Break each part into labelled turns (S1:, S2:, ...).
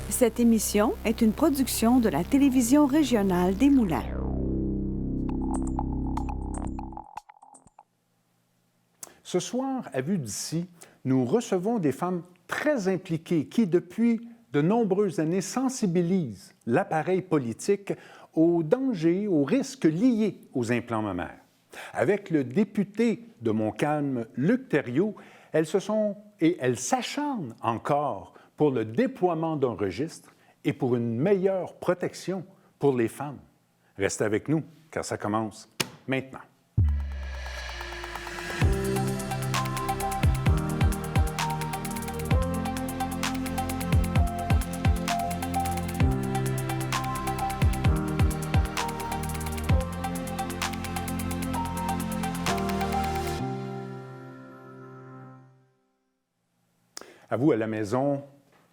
S1: Cette émission est une production de la télévision régionale des Moulins.
S2: Ce soir, à Vue d'ici, nous recevons des femmes très impliquées qui, depuis de nombreuses années, sensibilisent l'appareil politique aux dangers, aux risques liés aux implants mammaires. Avec le député de Montcalm, Luc Thériault, elles s'acharnent encore pour le déploiement d'un registre et pour une meilleure protection pour les femmes. Restez avec nous, car ça commence maintenant. À vous à la maison,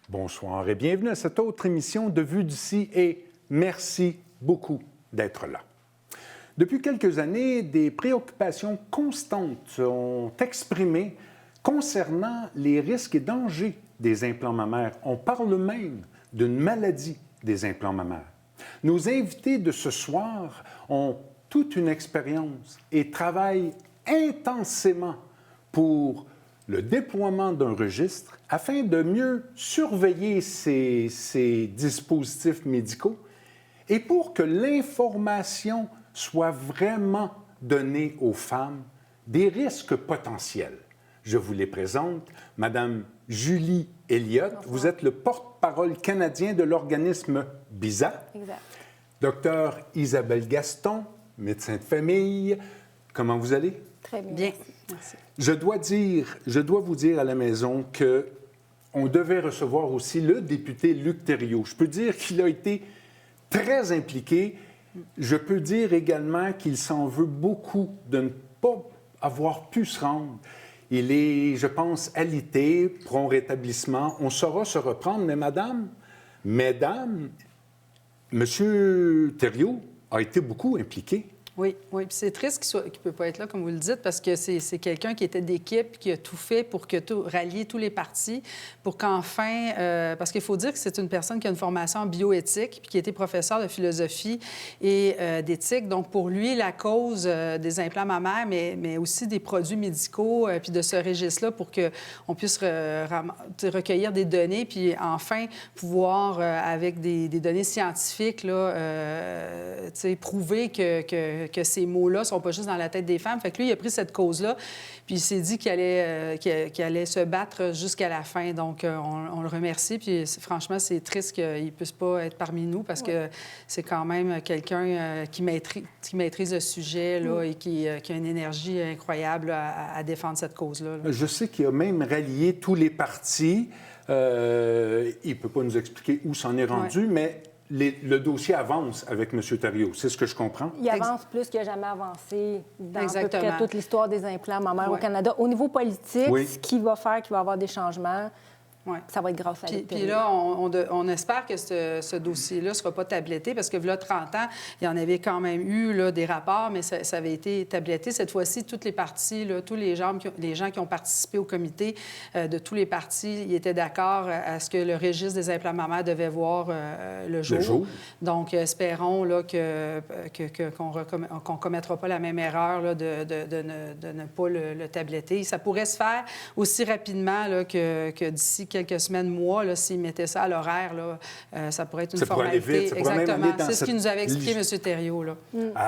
S2: bonsoir et bienvenue à cette autre émission de Vue d'ici et merci beaucoup d'être là. Depuis quelques années, des préoccupations constantes sont exprimées concernant les risques et dangers des implants mammaires. On parle même d'une maladie des implants mammaires. Nos invités de ce soir ont toute une expérience et travaillent intensément pour le déploiement d'un registre afin de mieux surveiller ces dispositifs médicaux et pour que l'information soit vraiment donnée aux femmes des risques potentiels. Je vous les présente. Madame Julie Elliott, bonjour. Vous êtes le porte-parole canadien de l'organisme BISA.
S3: Exact.
S2: Docteur Isabelle Gaston, médecin de famille. Comment vous allez?
S3: Très bien.
S4: Bien. Merci.
S2: Je dois vous dire à la maison qu'on devait recevoir aussi le député Luc Thériault. Je peux dire qu'il a été très impliqué. Je peux dire également qu'il s'en veut beaucoup de ne pas avoir pu se rendre. Il est, je pense, alité, prompt rétablissement. On saura se reprendre, mais mesdames, M. Thériault a été beaucoup impliqué.
S4: Oui, puis c'est triste qu'il ne peut pas être là, comme vous le dites, parce que c'est quelqu'un qui était d'équipe, qui a tout fait pour rallier tous les partis, pour qu'enfin... parce qu'il faut dire que c'est une personne qui a une formation en bioéthique, puis qui a été professeur de philosophie et d'éthique. Donc, pour lui, la cause des implants mammaires, mais aussi des produits médicaux, puis de ce registre-là, pour qu'on puisse recueillir des données, puis enfin pouvoir, avec des données scientifiques, là, prouver que ces mots-là ne sont pas juste dans la tête des femmes. Fait que lui, il a pris cette cause-là, puis il s'est dit qu'il allait se battre jusqu'à la fin. Donc, on le remercie. Puis franchement, c'est triste qu'il ne puisse pas être parmi nous parce que c'est quand même quelqu'un qui maîtrise le sujet là, et qui a une énergie incroyable à défendre cette cause-là.
S2: Je sais qu'il a même rallié tous les partis. Il ne peut pas nous expliquer où s'en est rendu, mais... Le dossier avance avec M. Thériault, c'est ce que je comprends?
S3: Il avance plus qu'il n'a jamais avancé dans à peu près toute l'histoire des implants mammaires au Canada. Au niveau politique, ce qui va faire qu'il va y avoir des changements, ça va être grâce à Luc Thériault.
S4: Puis là, on espère que ce dossier-là ne sera pas tabletté parce que, là, 30 ans, il y en avait quand même eu là, des rapports, mais ça avait été tabletté. Cette fois-ci, toutes les partis, là, tous les gens qui ont participé au comité de tous les partis, ils étaient d'accord à ce que le registre des implants mammaires devait voir le jour. Donc, espérons là, qu'on ne commettra pas la même erreur là, de ne pas le tabletter. Ça pourrait se faire aussi rapidement là, que d'ici quelques semaines, mois, là, s'ils mettaient ça à l'horaire, là, ça pourrait être une formalité. Exactement. C'est ce qu'il nous avait expliqué, M. Thériault. Là.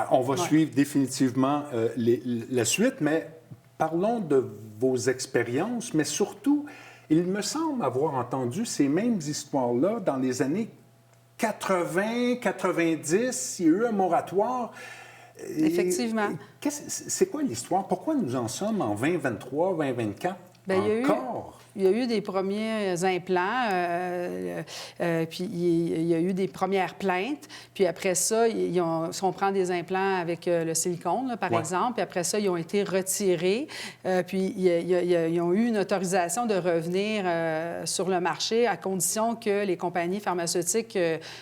S2: On va suivre définitivement la suite, mais parlons de vos expériences, mais surtout, il me semble avoir entendu ces mêmes histoires-là dans les années 80, 90. Il y a eu un moratoire.
S4: Effectivement.
S2: C'est quoi l'histoire? Pourquoi nous en sommes en 2023, 2024 encore?
S4: Il y a eu des premiers implants, puis il y a eu des premières plaintes. Puis après ça, si on prend des implants avec le silicone, là, par exemple, puis après ça, ils ont été retirés. Puis ils ont eu une autorisation de revenir sur le marché à condition que les compagnies pharmaceutiques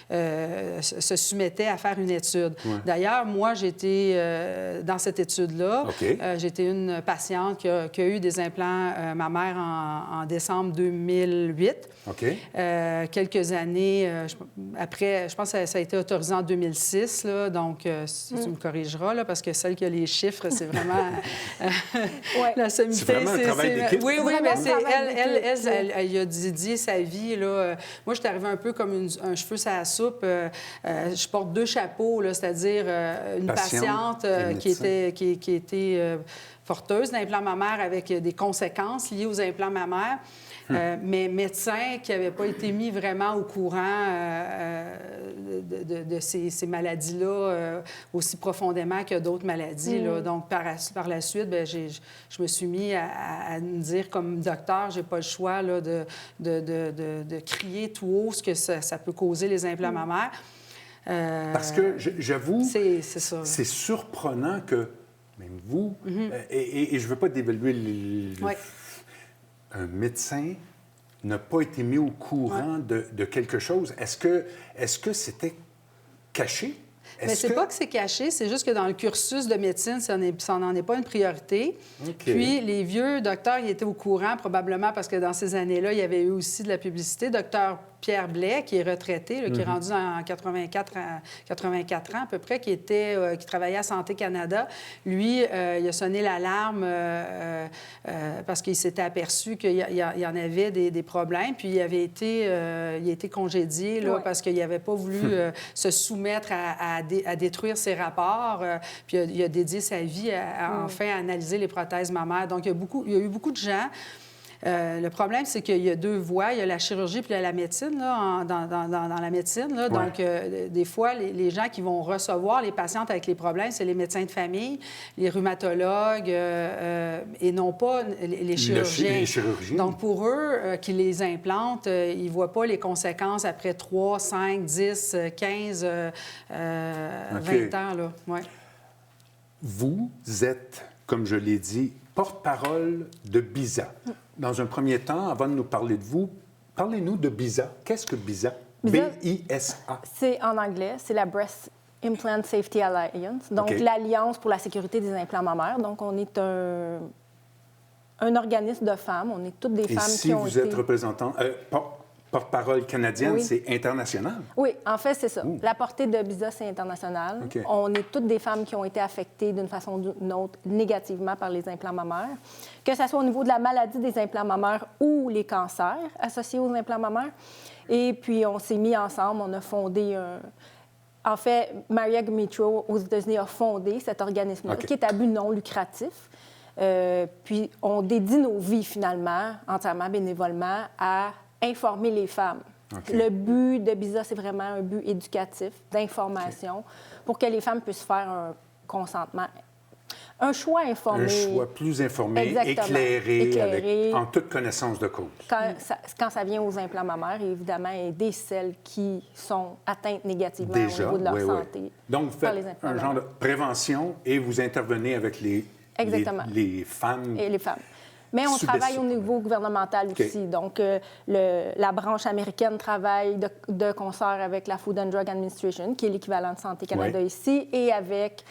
S4: se soumettaient à faire une étude. D'ailleurs, moi, j'étais dans cette étude-là. J'étais une patiente qui a eu des implants ma mère en décembre 2008.
S2: OK.
S4: Quelques années après, je pense que ça a été autorisé en 2006, là, donc tu me corrigeras, là, parce que celle qui a les chiffres, c'est vraiment la sommité.
S2: C'est vraiment un travail d'équipe.
S4: Oui, mais c'est elle y a dédié sa vie. Là. Moi, je suis arrivée un peu comme un cheveu sur la soupe. Je porte 2 chapeaux, là, c'est-à-dire une patiente qui était porteuse d'implant mammaire avec des conséquences liées aux implants mammaires. Mais médecin qui n'avait pas été mis vraiment au courant de ces maladies-là aussi profondément que d'autres maladies. Là. Donc, par la suite, bien, je me suis mis à me dire, comme docteur, j'ai pas le choix là, de crier tout haut ce que ça peut causer les implants mammaires.
S2: Parce que, j'avoue,
S4: c'est
S2: surprenant que, même vous, et je ne veux pas dévaluer un médecin n'a pas été mis au courant de quelque chose. Est-ce que c'était caché?
S4: Mais c'est pas que c'est caché, c'est juste que dans le cursus de médecine, ça n'en est pas une priorité. Okay. Puis les vieux docteurs, ils étaient au courant, probablement parce que dans ces années-là, il y avait eu aussi de la publicité. Docteur Pierre Blais, qui est retraité, là, qui est rendu en 84 ans à peu près, qui travaillait à Santé Canada. Lui, il a sonné l'alarme parce qu'il s'était aperçu qu'il y en avait des problèmes. Puis il a été congédié là, parce qu'il n'avait pas voulu se soumettre à détruire ses rapports. Puis il a dédié sa vie enfin à analyser les prothèses mammaires. Donc, il y a eu beaucoup de gens. Le problème, c'est qu'il y a 2 voies. Il y a la chirurgie puis il y a la médecine, là, dans la médecine. Là. Donc, des fois, les gens qui vont recevoir les patientes avec les problèmes, c'est les médecins de famille, les rhumatologues et non pas les chirurgiens.
S2: Les chirurgiens.
S4: Donc, pour eux, qui les implantent, ils ne voient pas les conséquences après 3, 5, 10, 15, 20 ans. Là. Ouais.
S2: Vous êtes, comme je l'ai dit, porte-parole de BISA. Dans un premier temps, avant de nous parler de vous, parlez-nous de BISA. Qu'est-ce que BISA? B-I-S-A.
S3: C'est en anglais, c'est la Breast Implant Safety Alliance, donc l'Alliance pour la sécurité des implants mammaires. Donc, on est un organisme de femmes. On est toutes des femmes qui ont été...
S2: si vous êtes représentant... porte-parole canadienne, c'est international?
S3: Oui, en fait, c'est ça. La portée de BISA, c'est international. On est toutes des femmes qui ont été affectées d'une façon ou d'une autre négativement par les implants mammaires, que ce soit au niveau de la maladie des implants mammaires ou les cancers associés aux implants mammaires. Et puis, on s'est mis ensemble, on a fondé En fait, Maria Gmitro, aux États-Unis, a fondé cet organisme-là, qui est à but non lucratif. Puis, on dédie nos vies, finalement, entièrement bénévolement, à informer les femmes. Le but de BISA, c'est vraiment un but éducatif, d'information, pour que les femmes puissent faire un consentement, un choix informé.
S2: Un choix plus informé, éclairé. En toute connaissance de cause.
S3: Quand ça vient aux implants mammaires, évidemment, aider celles qui sont atteintes négativement au niveau de leur santé.
S2: Donc, vous faites un genre de prévention et vous intervenez avec les femmes.
S3: Et les femmes. Mais on travaille au niveau gouvernemental aussi. Donc, la branche américaine travaille de concert avec la Food and Drug Administration, qui est l'équivalent de Santé Canada ici, et avec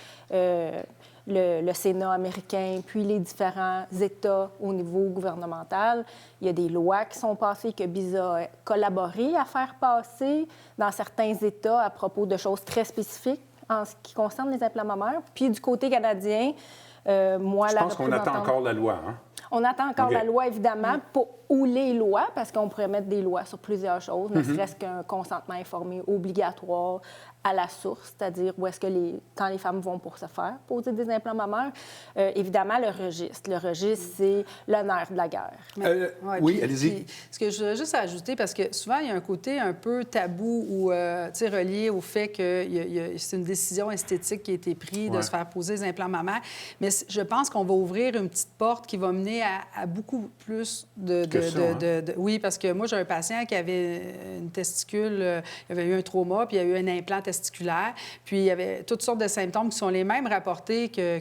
S3: le Sénat américain, puis les différents États au niveau gouvernemental. Il y a des lois qui sont passées que BISA a collaboré à faire passer dans certains États à propos de choses très spécifiques en ce qui concerne les implants mammaires. Puis du côté canadien, moi,
S2: je pense qu'on attend encore la loi, hein?
S3: On attend encore la loi, évidemment, ou les lois, parce qu'on pourrait mettre des lois sur plusieurs choses, ne serait-ce qu'un consentement informé obligatoire à la source, c'est-à-dire où est-ce que quand les femmes vont pour se faire poser des implants mammaires, évidemment, le registre. Le registre, c'est le nerf de la guerre.
S2: Oui, allez-y.
S4: Ce que je voudrais juste ajouter, parce que souvent, il y a un côté un peu tabou ou relié au fait que c'est une décision esthétique qui a été prise de se faire poser des implants mammaires. Mais je pense qu'on va ouvrir une petite porte qui va mener à beaucoup plus oui, parce que moi, j'ai un patient qui avait une testicule, il avait eu un trauma, puis il y a eu un implant testiculaire, puis il y avait toutes sortes de symptômes qui sont les mêmes rapportés que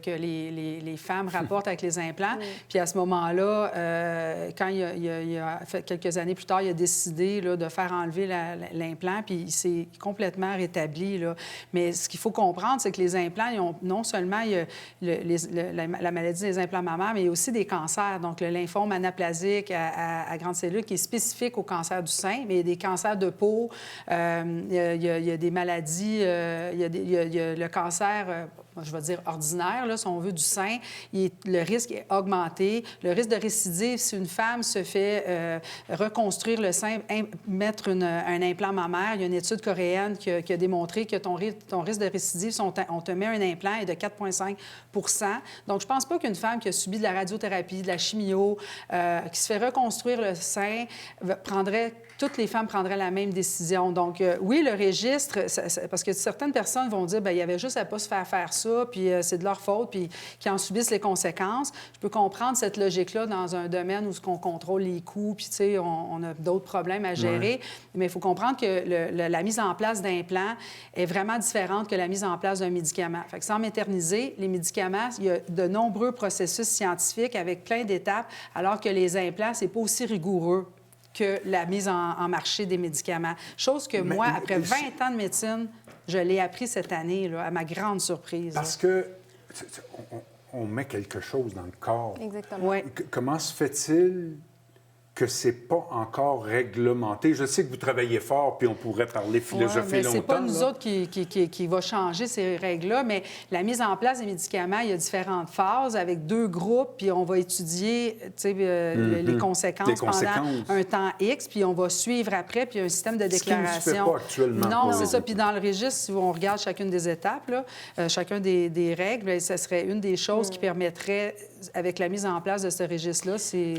S4: les femmes rapportent avec les implants. Puis à ce moment-là, quand il a fait quelques années plus tard, il a décidé là, de faire enlever l'implant, puis il s'est complètement rétabli. Là. Mais ce qu'il faut comprendre, c'est que les implants, non seulement il y a la maladie des implants mammaires, mais il y a aussi des cancers. Donc, le lymphome anaplasique à grandes cellules qui est spécifique au cancer du sein, mais il y a des cancers de peau, il y a des maladies, il y a le cancer, je vais dire ordinaire, là, si on veut, du sein. Le risque est augmenté. Le risque de récidive, si une femme se fait reconstruire le sein, mettre un implant mammaire, il y a une étude coréenne qui a démontré que ton risque de récidive, si on te met un implant, est de 4,5 %. Donc, je ne pense pas qu'une femme qui a subi de la radiothérapie, de la chimio, qui se fait reconstruire le sein, toutes les femmes prendraient la même décision. Donc, oui, le registre, parce que certaines personnes vont dire, bien, il y avait juste à ne pas se faire ça, puis c'est de leur faute, puis qu'ils en subissent les conséquences. Je peux comprendre cette logique-là dans un domaine où on contrôle les coûts, puis, tu sais, on a d'autres problèmes à gérer. Mais il faut comprendre que la mise en place d'implants est vraiment différente que la mise en place d'un médicament. Fait que sans m'éterniser, les médicaments, il y a de nombreux processus scientifiques avec plein d'étapes, alors que les implants, c'est pas aussi rigoureux que la mise en marché des médicaments. Chose que moi, après 20 ans de médecine, je l'ai appris cette année, là, à ma grande surprise.
S2: Parce que on met quelque chose dans le corps.
S3: Exactement.
S4: Ouais.
S2: Comment se fait-il que c'est pas encore réglementé? Je sais que vous travaillez fort, puis on pourrait parler philosophie longtemps.
S4: C'est pas nous autres qui va changer ces règles-là, mais la mise en place des médicaments, il y a différentes phases avec 2 groupes, puis on va étudier les conséquences pendant un temps X, puis on va suivre après, puis il y a un système de déclaration.
S2: Ce qui ne se fait pas actuellement.
S4: Non, c'est ça. Puis dans le registre, si on regarde chacune des étapes, là, chacun des règles, bien, ça serait une des choses qui permettrait, avec la mise en place de ce registre-là, c'est...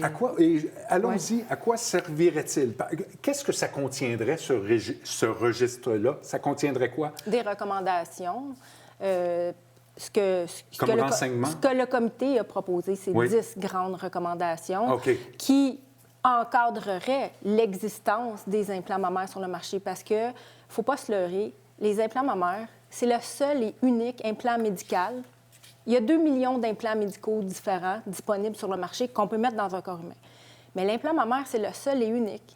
S2: Allons-y. À quoi servirait-il? Qu'est-ce que ça contiendrait, ce registre-là? Ça contiendrait quoi?
S3: Des recommandations. Ce que le comité a proposé, c'est 10 grandes recommandations qui encadreraient l'existence des implants mammaires sur le marché. Parce que, il ne faut pas se leurrer, les implants mammaires, c'est le seul et unique implant médical. Il y a 2 millions d'implants médicaux différents disponibles sur le marché qu'on peut mettre dans un corps humain. Mais l'implant mammaire, c'est le seul et unique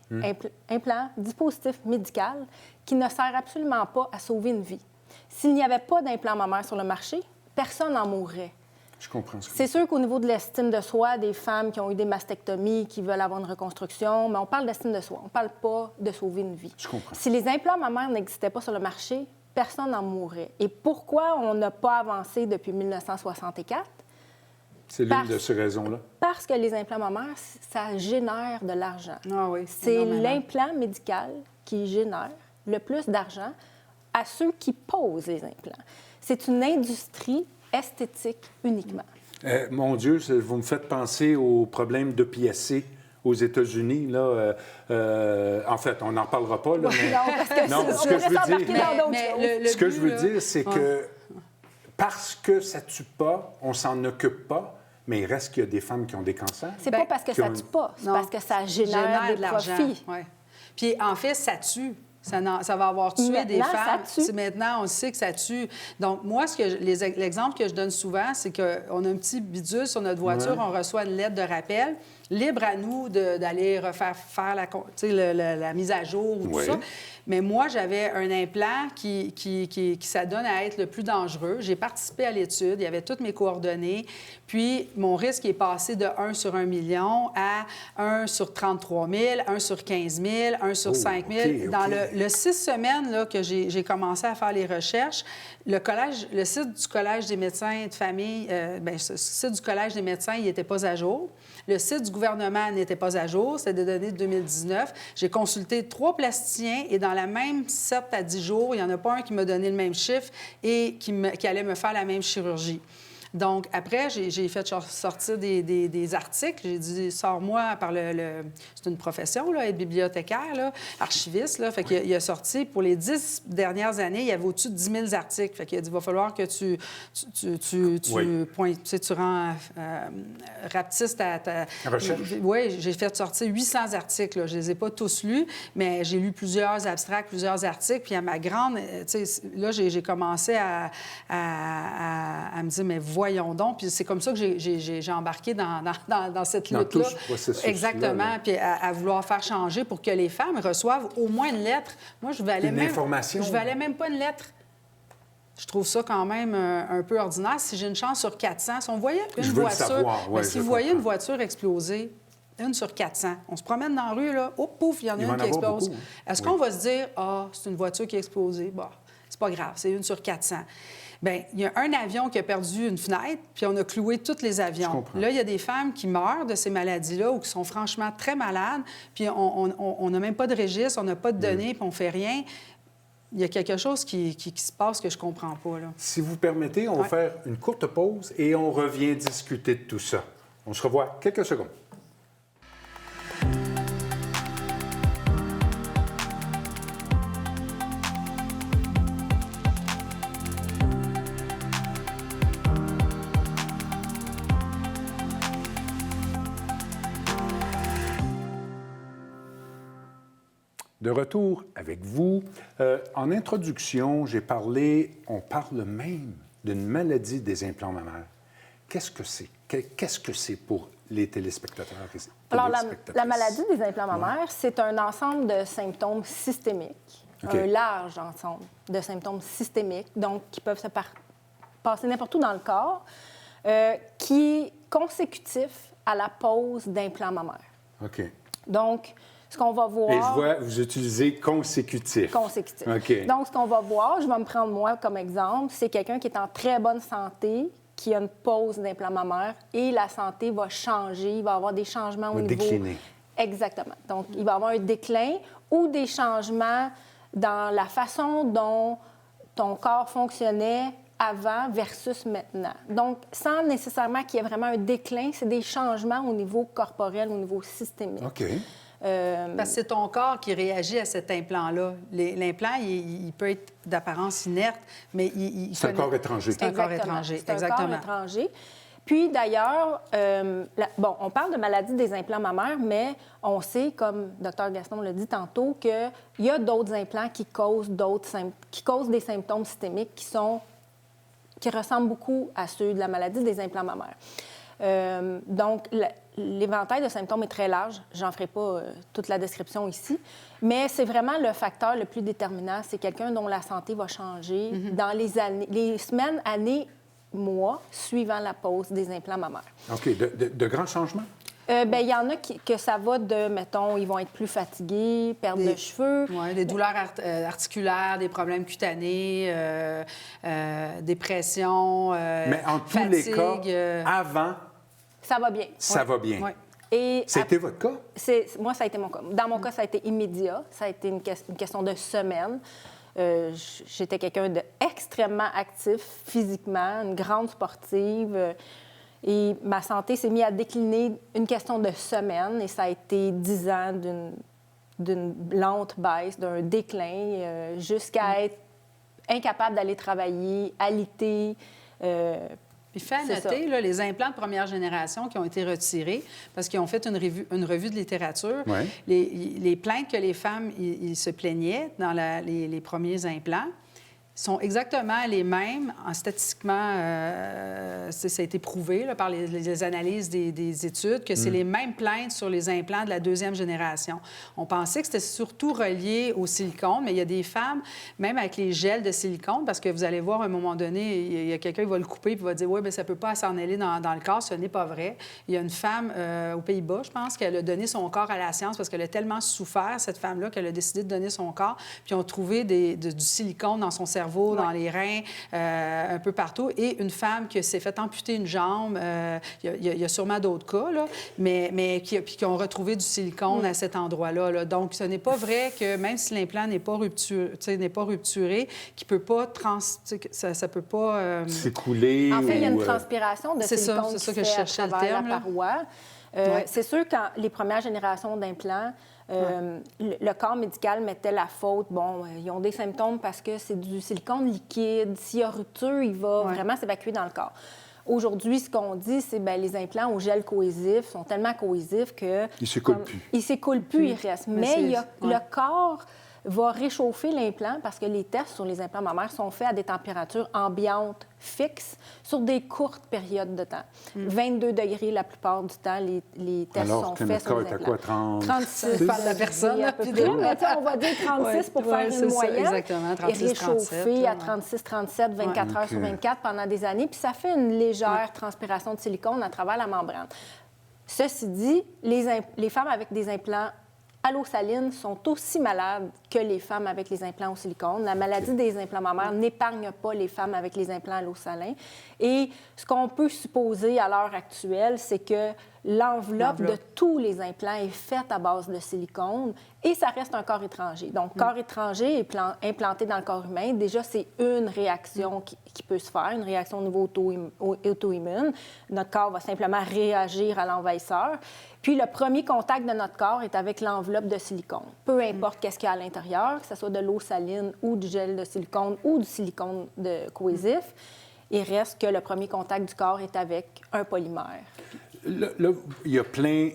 S3: implant, dispositif médical qui ne sert absolument pas à sauver une vie. S'il n'y avait pas d'implant mammaire sur le marché, personne n'en mourrait.
S2: Je comprends.
S3: C'est sûr qu'au niveau de l'estime de soi, des femmes qui ont eu des mastectomies, qui veulent avoir une reconstruction, mais on parle d'estime de soi, on ne parle pas de sauver une vie.
S2: Je comprends.
S3: Si les implants mammaires n'existaient pas sur le marché, personne n'en mourrait. Et pourquoi on n'a pas avancé depuis 1964?
S2: C'est l'une de ces raisons-là?
S3: Parce que les implants mammaires, ça génère de l'argent.
S4: Ah oui,
S3: c'est l'implant médical qui génère le plus d'argent à ceux qui posent les implants. C'est une industrie esthétique uniquement.
S2: Mon Dieu, vous me faites penser aux problèmes d'OPSC aux États-Unis. Là, en fait, on n'en parlera pas. Là, mais...
S3: ce que
S2: je veux dire, c'est que parce que ça ne tue pas, on s'en occupe pas, mais il reste qu'il y a des femmes qui ont des cancers.
S3: C'est pas parce que ça ne tue pas, c'est parce que ça génère des profits.
S4: Ouais. Puis, en fait, ça tue. Ça va avoir tué des femmes. Maintenant, on sait que ça tue. Donc, moi, l'exemple que je donne souvent, c'est qu'on a un petit bidule sur notre voiture, on reçoit une lettre de rappel. Libre à nous d'aller faire la mise à jour ou tout ça. Mais moi, j'avais un implant qui s'adonne à être le plus dangereux. J'ai participé à l'étude, il y avait toutes mes coordonnées. Puis, mon risque est passé de 1 sur 1 million à 1 sur 33 000, 1 sur 15 000, 1 sur 5 000. Dans le 6 semaines là, que j'ai commencé à faire les recherches, le site du Collège des médecins de famille, le site du Collège des médecins, il n'était pas à jour. Le site du gouvernement n'était pas à jour, c'était des données de 2019. J'ai consulté 3 plasticiens et dans la même 7 à 10 jours, il n'y en a pas un qui m'a donné le même chiffre et qui allait me faire la même chirurgie. Donc, après, j'ai fait sortir des articles. J'ai dit, sors-moi par c'est une profession, là, être bibliothécaire, là, archiviste. Là. Fait qu'il a sorti, pour les 10 dernières années, il y avait au-dessus de 10 000 articles. Fait qu'il a dit, il va falloir que tu rends rapetiste à ta...
S2: recherche?
S4: Oui, j'ai fait sortir 800 articles. Là. Je ne les ai pas tous lus, mais j'ai lu plusieurs abstracts, plusieurs articles. Puis à ma grande... là, j'ai commencé à me dire, mais voyons donc. Puis c'est comme ça que j'ai embarqué dans cette lutte-là.
S2: Dans tout ce processus-là.
S4: Exactement. Puis à vouloir faire changer pour que les femmes reçoivent au moins une lettre. Moi, je valais même pas une lettre. Je trouve ça quand même un peu ordinaire. Si j'ai une chance sur 400, si on voyait une voiture... si vous voyez une voiture exploser, 1 sur 400, on se promène dans la rue, là, oh, pouf, il y en a une qui explose. Beaucoup, hein? Est-ce qu'on va se dire, c'est une voiture qui a explosé? Bon, c'est pas grave, c'est 1 sur 400. Bien, il y a un avion qui a perdu une fenêtre, puis on a cloué tous les avions. Là, il y a des femmes qui meurent de ces maladies-là ou qui sont franchement très malades, puis on n'a même pas de registre, on n'a pas de données, puis on fait rien. Il y a quelque chose qui se passe que je ne comprends pas, là.
S2: Si vous permettez, on va faire une courte pause et on revient discuter de tout ça. On se revoit quelques secondes. De retour avec vous. En introduction, on parle même d'une maladie des implants mammaires. Qu'est-ce que c'est? Qu'est-ce que c'est pour les téléspectateurs?
S3: Alors, la maladie des implants mammaires, c'est un ensemble de symptômes systémiques, un large ensemble de symptômes systémiques, donc qui peuvent se passer n'importe où dans le corps, qui est consécutif à la pose d'implants mammaires.
S2: OK.
S3: Donc, ce qu'on va voir...
S2: Et je vois, vous utilisez consécutif.
S3: Consécutif.
S2: OK.
S3: Donc, ce qu'on va voir, je vais me prendre moi comme exemple, c'est quelqu'un qui est en très bonne santé, qui a une pose d'implant mammaire, et la santé va changer, il va avoir des changements au niveau...
S2: décliner.
S3: Exactement. Donc, il va avoir un déclin ou des changements dans la façon dont ton corps fonctionnait avant versus maintenant. Donc, sans nécessairement qu'il y ait vraiment un déclin, c'est des changements au niveau corporel, au niveau systémique.
S2: OK.
S4: Parce que c'est ton corps qui réagit à cet implant-là. L'implant, il peut être d'apparence inerte, mais
S2: c'est un corps étranger.
S4: C'est un corps étranger, exactement.
S3: C'est un corps étranger. Puis, d'ailleurs, on parle de maladie des implants mammaires, mais on sait, comme Dr Gaston l'a dit tantôt, qu'il y a d'autres implants qui causent des symptômes systémiques qui ressemblent beaucoup à ceux de la maladie des implants mammaires. Donc, l'éventail de symptômes est très large. Je n'en ferai pas toute la description ici. Mais c'est vraiment le facteur le plus déterminant. C'est quelqu'un dont la santé va changer dans les semaines, années, mois suivant la pose des implants mammaires.
S2: OK. De grands changements?
S3: Il y en a que ça va de, mettons, ils vont être plus fatigués, perdre de cheveux.
S4: Oui, des douleurs articulaires, des problèmes cutanés, dépression,
S2: mais en tous les cas, avant...
S3: Ça va bien.
S2: Ça va bien.
S3: Oui. Et
S2: c'était votre cas?
S3: Moi, ça a été mon cas. Dans mon cas, ça a été immédiat. Ça a été une question de semaines. J'étais quelqu'un d'extrêmement actif physiquement, une grande sportive. Et ma santé s'est mise à décliner une question de semaines. Et ça a été 10 ans d'une lente baisse, d'un déclin, jusqu'à être incapable d'aller travailler, alité.
S4: Puis fait à noter, là, les implants de première génération qui ont été retirés parce qu'ils ont fait une revue de littérature, les plaintes que les femmes ils se plaignaient dans les premiers implants sont exactement les mêmes. Statistiquement, ça a été prouvé là, par les analyses des études que c'est les mêmes plaintes sur les implants de la deuxième génération. On pensait que c'était surtout relié au silicone, mais il y a des femmes, même avec les gels de silicone, parce que vous allez voir à un moment donné, il y a quelqu'un qui va le couper et va dire « Oui, bien, ça ne peut pas s'en aller dans le corps. » Ce n'est pas vrai. Il y a une femme aux Pays-Bas, je pense, qu'elle a donné son corps à la science parce qu'elle a tellement souffert, cette femme-là, qu'elle a décidé de donner son corps. Puis ils ont trouvé du silicone dans son cerveau, dans les reins, un peu partout. Et une femme qui s'est fait amputer une jambe. Il y a sûrement d'autres cas, là, mais qui ont retrouvé du silicone à cet endroit-là. Là. Donc, ce n'est pas vrai que même si l'implant n'est pas rupturé, qu'il peut pas ça peut pas
S2: s'écouler.
S3: En fait, il y a une transpiration de silicone
S4: c'est ça que je cherchais le terme,
S3: la paroi. C'est sûr, quand les premières générations d'implants, le corps médical mettait la faute. Bon, ils ont des symptômes parce que c'est du silicone liquide. S'il y a rupture, il va vraiment s'évacuer dans le corps. Aujourd'hui, ce qu'on dit, c'est que les implants au gel cohésif sont tellement cohésifs que...
S2: Ils ne s'écoulent plus.
S3: Ils ne s'écoulent plus, ils restent. Mais il y a le corps va réchauffer l'implant parce que les tests sur les implants mammaires sont faits à des températures ambiantes fixes sur des courtes périodes de temps. 22 degrés la plupart du temps, les tests sont faits sur les implants.
S2: Alors, quoi,
S3: 36
S4: Ça dépend de la personne,
S3: à peu près, mais on va dire 36 pour faire une moyenne.
S4: Exactement, 36,
S3: et réchauffer à 36, 37, 24 heures sur 24 pendant des années, puis ça fait une légère transpiration de silicone à travers la membrane. Ceci dit, les femmes avec des implants à l'eau saline sont aussi malades que les femmes avec les implants au silicone. La maladie des implants mammaires n'épargne pas les femmes avec les implants à l'eau salin. Et ce qu'on peut supposer à l'heure actuelle, c'est que l'enveloppe de tous les implants est faite à base de silicone et ça reste un corps étranger. Donc, corps étranger implanté dans le corps humain, déjà, c'est une réaction qui peut se faire, une réaction au niveau auto-immune. Notre corps va simplement réagir à l'envahisseur. Puis, le premier contact de notre corps est avec l'enveloppe de silicone. Peu importe qu'est-ce qu'il y a à l'intérieur, que ce soit de l'eau saline ou du gel de silicone ou du silicone cohésif, il reste que le premier contact du corps est avec un polymère.
S2: Là, il y a plein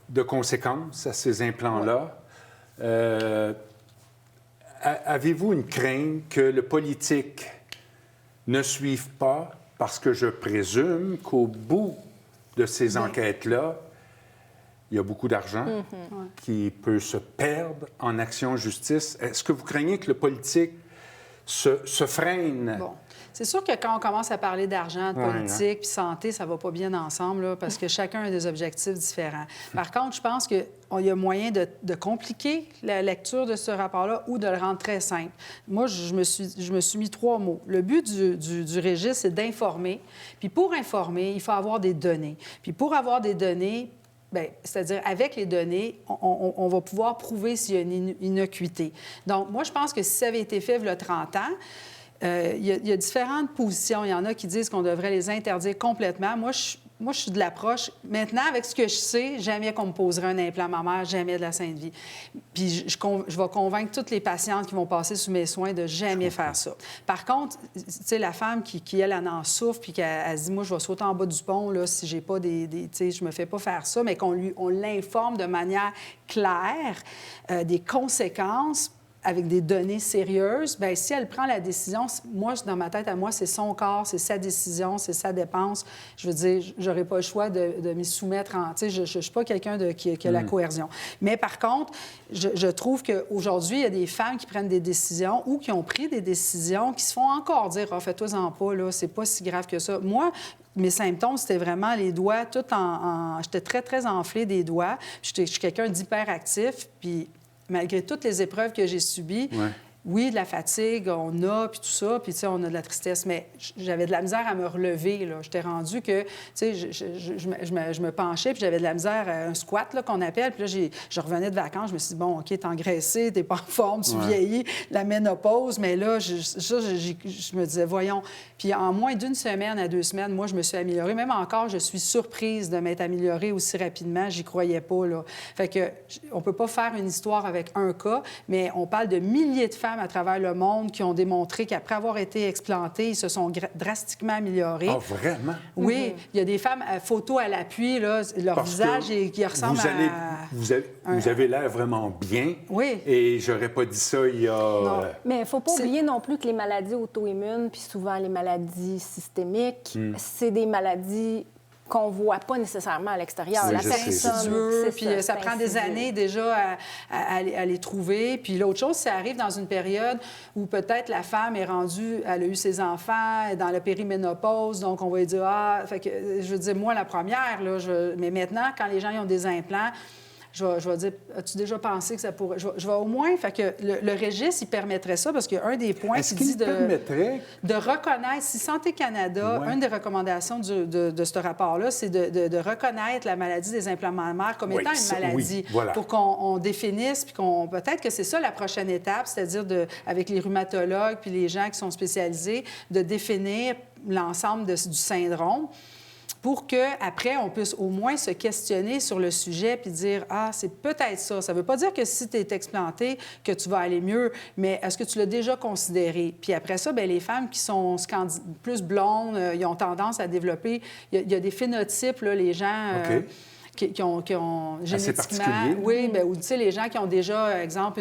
S2: de conséquences à ces implants-là. Avez-vous une crainte que le politique ne suive pas, parce que je présume qu'au bout de ces enquêtes-là, il y a beaucoup d'argent qui peut se perdre en action-justice. Est-ce que vous craignez que le politique se freine?
S4: Bon. C'est sûr que quand on commence à parler d'argent, de politique puis santé, ça va pas bien ensemble, là, parce que chacun a des objectifs différents. Par contre, je pense qu'il y a moyen de compliquer la lecture de ce rapport-là ou de le rendre très simple. Moi, je me suis mis 3 mots. Le but du registre, c'est d'informer. Puis pour informer, il faut avoir des données. Puis pour avoir des données, bien, c'est-à-dire, avec les données, on va pouvoir prouver s'il y a une innocuité. Donc, moi, je pense que si ça avait été fait il y a 30 ans, il y a différentes positions. Il y en a qui disent qu'on devrait les interdire complètement. Moi, je suis de l'approche. Maintenant, avec ce que je sais, jamais qu'on me poserait un implant mammaire, jamais de la sainte vie. Puis je vais convaincre toutes les patientes qui vont passer sous mes soins de jamais faire ça. Par contre, tu sais, la femme qui elle en souffre, puis qu'elle se dit, moi, je vais sauter en bas du pont, là, si j'ai pas tu sais, je me fais pas faire ça, mais on l'informe de manière claire des conséquences, avec des données sérieuses, bien, si elle prend la décision, moi, dans ma tête, à moi, c'est son corps, c'est sa décision, c'est sa dépense. Je veux dire, j'aurais pas le choix de m'y soumettre en... Tu sais, je suis pas quelqu'un qui a la coercion. Mais par contre, je trouve qu'aujourd'hui, il y a des femmes qui prennent des décisions ou qui ont pris des décisions qui se font encore dire « Ah, fais-toi-en pas, là, c'est pas si grave que ça. » Moi, mes symptômes, c'était vraiment les doigts, tout j'étais très, très enflée des doigts. Je suis quelqu'un d'hyperactif, puis... Malgré toutes les épreuves que j'ai subies, oui, de la fatigue, on a, puis tout ça, puis, tu sais, on a de la tristesse, mais j'avais de la misère à me relever, là. J'étais rendue que, tu sais, je me penchais, puis j'avais de la misère, un squat, là, qu'on appelle, puis là, je revenais de vacances, je me suis dit, bon, OK, t'es engraissé, t'es pas en forme, tu vieillis, la ménopause, mais là, je me disais, voyons. Puis en moins d'une semaine à 2 semaines, moi, je me suis améliorée. Même encore, je suis surprise de m'être améliorée aussi rapidement. J'y croyais pas, là. Fait que on peut pas faire une histoire avec un cas, mais on parle de milliers de femmes à travers le monde qui ont démontré qu'après avoir été explantées, ils se sont drastiquement améliorés.
S2: Ah, vraiment?
S4: Oui. Il y a des femmes, photos à l'appui, là, leur visage qui ressemble à...
S2: Vous avez l'air vraiment bien.
S4: Oui.
S2: Et j'aurais pas dit ça il y a...
S3: Non. Mais il ne faut pas oublier non plus que les maladies auto-immunes, puis souvent les maladies systémiques, c'est des maladies qu'on ne voit pas nécessairement à l'extérieur.
S2: Oui,
S3: la personne,
S4: puis ça prend des années déjà à les trouver. Puis l'autre chose, ça arrive dans une période où peut-être la femme est rendue, elle a eu ses enfants, elle est dans la périménopause, donc on va lui dire, ah, fait que, je veux dire, moi, la première, là, mais maintenant, quand les gens ils ont des implants, je vais dire, as-tu déjà pensé que ça pourrait... Je vais au moins... Fait que le registre, il permettrait ça, parce qu'il y a un des points qui dit de reconnaître... Si Santé Canada, une des recommandations de ce rapport-là, c'est de reconnaître la maladie des implants mammaires comme étant une maladie, pour qu'on définisse, puis peut-être que c'est ça la prochaine étape, c'est-à-dire avec les rhumatologues puis les gens qui sont spécialisés, de définir l'ensemble du syndrome, pour qu'après, on puisse au moins se questionner sur le sujet puis dire « Ah, c'est peut-être ça. » Ça ne veut pas dire que si tu es explanté, que tu vas aller mieux, mais est-ce que tu l'as déjà considéré? Puis après ça, bien, les femmes qui sont plus blondes, ils ont tendance à développer... Il y a des phénotypes, là, les gens... qui ont génétiquement...
S2: particulier.
S4: Oui, bien, ou tu sais, les gens qui ont déjà, exemple,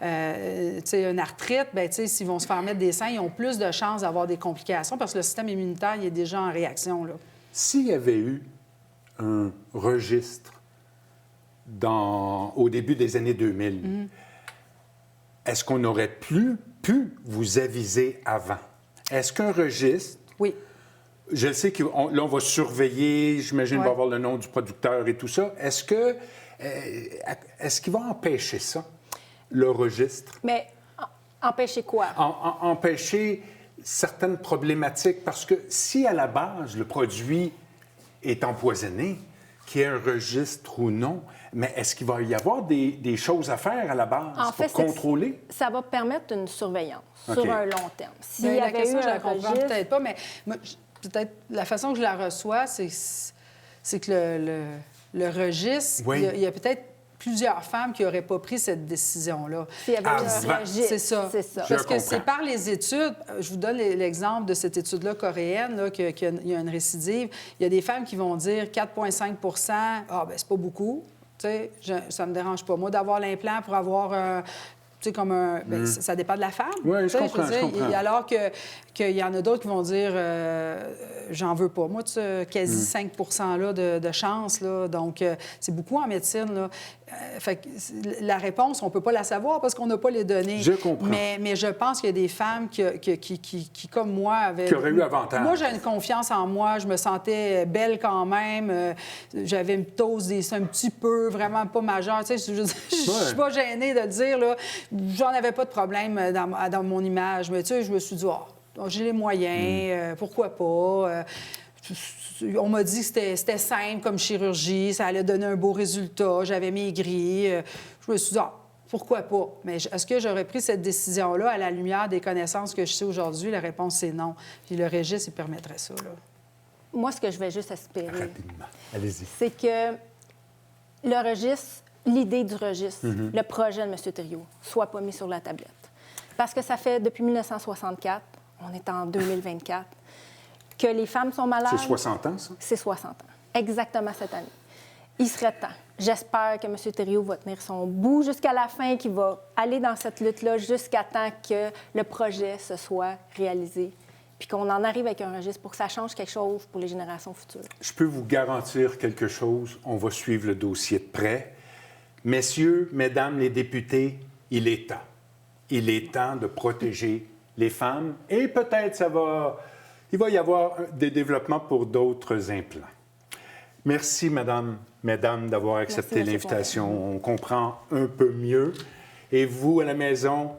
S4: une arthrite, bien, tu sais, s'ils vont se faire mettre des seins, ils ont plus de chances d'avoir des complications parce que le système immunitaire, il est déjà en réaction, là.
S2: S'il y avait eu un registre au début des années 2000, est-ce qu'on aurait pu vous aviser avant? Est-ce qu'un registre...
S4: Oui.
S2: Je sais que là, on va surveiller, j'imagine, on va avoir le nom du producteur et tout ça. Est-ce qu'il va empêcher ça, le registre?
S3: Mais empêcher quoi?
S2: Empêcher certaines problématiques, parce que si à la base, le produit est empoisonné, qu'il y ait un registre ou non, mais est-ce qu'il va y avoir des choses à faire à la base pour contrôler?
S3: Ça va permettre une surveillance sur un long terme.
S4: Si la question, je la comprends peut-être pas, mais peut-être la façon que je la reçois, c'est que le registre, il y a peut-être plusieurs femmes qui n'auraient pas pris cette décision-là.
S3: S'il y avait un registre.
S4: C'est ça. Parce que c'est par les études. Je vous donne l'exemple de cette étude-là coréenne, là, qu'il y a une récidive. Il y a des femmes qui vont dire 4,5 ah, bien, c'est pas beaucoup. Tu sais, ça me dérange pas. Moi, d'avoir l'implant pour avoir tu sais, comme un... Bien, ça dépend de la femme.
S2: Oui, je comprends.
S4: Alors qu'il y en a d'autres qui vont dire j'en veux pas. Moi, tu sais, quasi 5 là, de chance. Là, donc, c'est beaucoup en médecine. Là. Fait que la réponse, on ne peut pas la savoir parce qu'on n'a pas les données.
S2: Je comprends.
S4: Mais je pense qu'il y a des femmes qui comme moi, avaient...
S2: Qui auraient eu avantage.
S4: Moi, j'ai une confiance en moi. Je me sentais belle quand même. J'avais une ptose des seins un petit peu, vraiment pas majeure. Tu sais, je suis pas gênée de le dire, là. J'en avais pas de problème dans mon image. Mais tu sais, je me suis dit, j'ai les moyens, pourquoi pas? On m'a dit que c'était simple comme chirurgie, ça allait donner un beau résultat, j'avais maigri. Je me suis dit, pourquoi pas? Mais est-ce que j'aurais pris cette décision-là à la lumière des connaissances que je sais aujourd'hui? La réponse, c'est non. Puis le registre, il permettrait ça, là.
S3: Moi, ce que je vais juste espérer,
S2: Rapidement. Allez-y.
S3: c'est que le registre, l'idée du registre, le projet de M. Thériault, soit pas mis sur la tablette. Parce que ça fait depuis 1964, on est en 2024, que les femmes sont malades.
S2: C'est 60 ans, ça?
S3: C'est 60 ans. Exactement cette année. Il serait temps. J'espère que M. Thériault va tenir son bout jusqu'à la fin, qu'il va aller dans cette lutte-là jusqu'à temps que le projet se soit réalisé, puis qu'on en arrive avec un registre pour que ça change quelque chose pour les générations futures.
S2: Je peux vous garantir quelque chose. On va suivre le dossier de près. Messieurs, mesdames les députés, il est temps. Il est temps de protéger les femmes et peut-être il va y avoir des développements pour d'autres implants. Merci, mesdames, d'avoir accepté l'invitation. On comprend un peu mieux. Et vous, à la maison,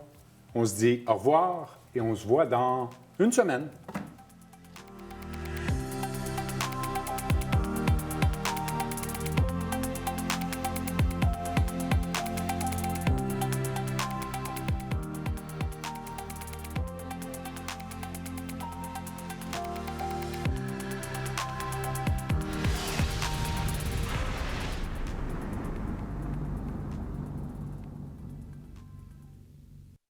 S2: on se dit au revoir et on se voit dans une semaine.